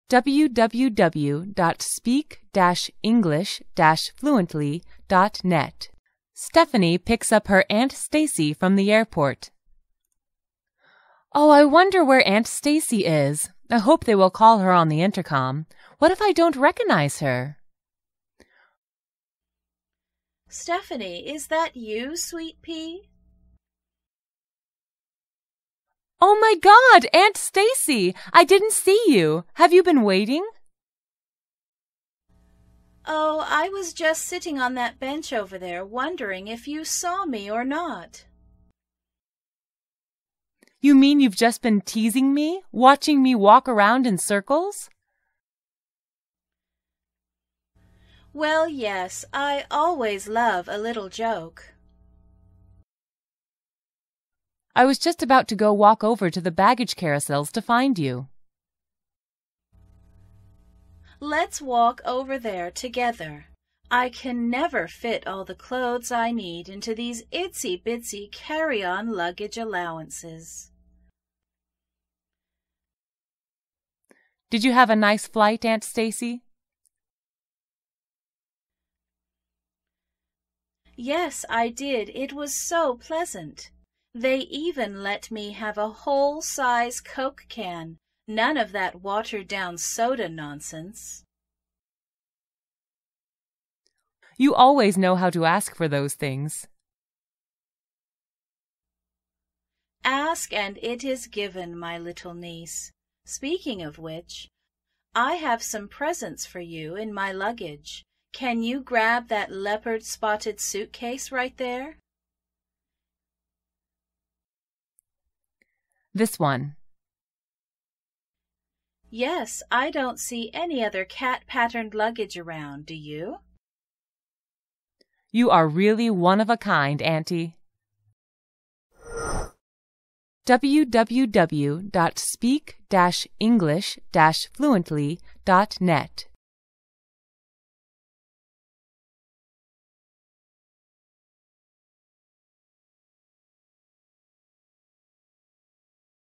www.speak-english-fluently.net. Stephanie picks up her Aunt Stacey from the airport. Oh, I wonder where Aunt Stacey is. I hope they will call her on the intercom. What if I don't recognize her? Stephanie, is that you, Sweet Pea? Oh my God, Aunt Stacey! I didn't see you. Have you been waiting? Oh, I was just sitting on that bench over there, wondering if you saw me or not. You mean you've just been teasing me, watching me walk around in circles? Well, yes, I always love a little joke. I was just about to go walk over to the baggage carousels to find you. Let's walk over there together. I can never fit all the clothes I need into these itsy-bitsy carry-on luggage allowances. Did you have a nice flight, Aunt Stacey? Yes, I did. It was so pleasant. They even let me have a whole-size Coke can. None of that watered-down soda nonsense. You always know how to ask for those things. Ask and it is given, my little niece. Speaking of which, I have some presents for you in my luggage. Can you grab that leopard-spotted suitcase right there? This one. Yes, I don't see any other cat-patterned luggage around, do you? You are really one of a kind, Auntie. www.speak-english-fluently.net